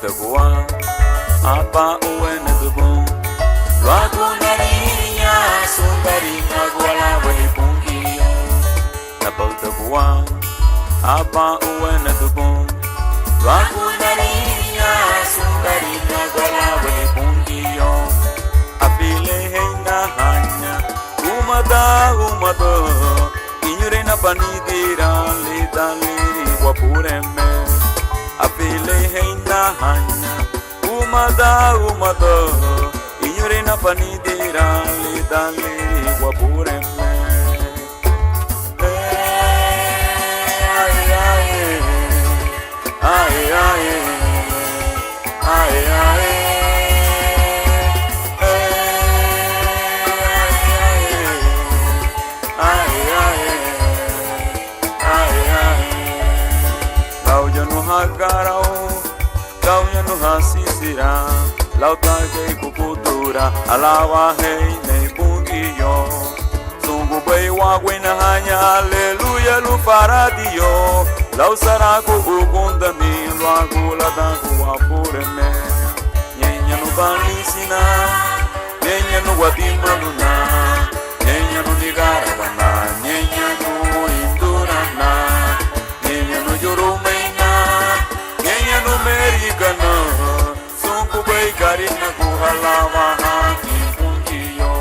Bautagoa apa uene dubum Luagunarinya sungari naguala wehipungkiyo Na Bautagoa apa uene dubum Luagunarinya sungari naguala wehipungkiyo Apile heina hanya umada Inyure na panidira lidaliri wapureme Apile heina hanya umada Inyure na panidira lidaliri wapureme Kaunya no hasisira Lauta kei kukutura Alawa hei nei bungiyo Sungu bei wagwina hanya Aleluya lu faradio Lau saraku ugunda mi Luagu ladangu wapureme Nyenya no balisina Nyenya no wadimanuna Nyenya no nigarabana Nyenya no indurana Nyenya no yorumena Nyenya no merigana Sunku bai karina kuhalawa haki pungiyo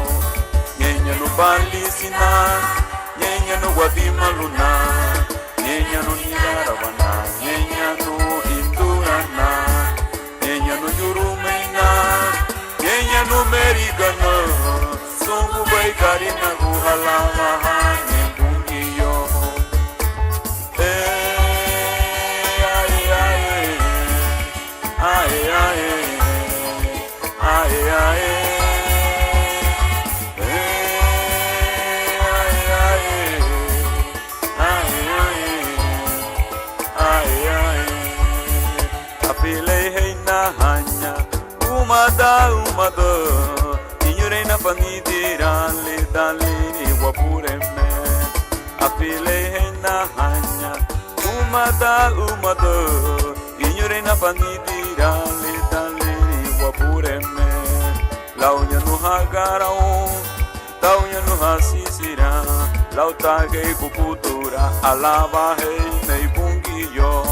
Nyenya no balisina Nyenya no wadimaluna Nyenya no nigarabana Nyenya no indurana Nyenya no yorumena Nyenya no merigana Sunku bai karina kuhalawa haki pungiyo Apile heina hanya umada Inyure na panidira lidaliri wapureme Apile heina hanya umada Inyure na panidira lidaliri wapureme Launya no hagarao Taunya no hasisira Lauta kei kukutura Alava hei nei bungiyo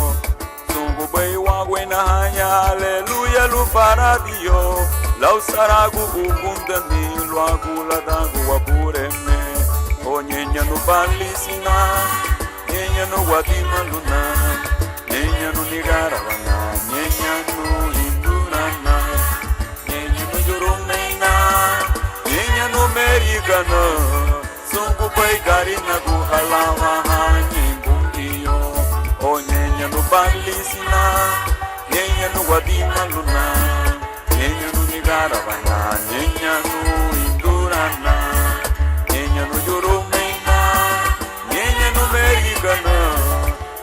Sungu bei wagwena hanya Aleluya lu faradio Lau saragu ugundani Luagu ladangu wapureme O nyenya no balisina Nyenya no wadimaluna Nyenya no nigarabana Nyenya no indurana Nyenya no yorumena Nyenya no merigana Sungu bai garina kuhalawa hanyi bungiyo O nyenya no balisina Nyenya no wadimaluna Nyenya no nigarabana Nyenya no indurana Nyenya no yorumena Nyenya no merigana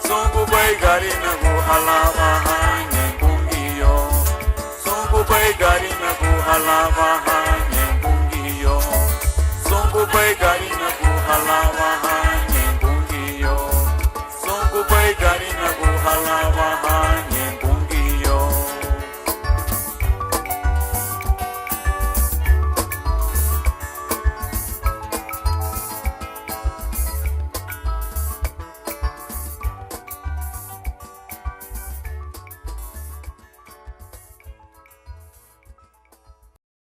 Sungu bai garina kuhalawa hanyi bungiyo Sungu bai garina kuhalawa hanyi bungiyo Sungu bai garina kuhalawa hanyi bungiyo Sungu bai garina kuhalawa hanyi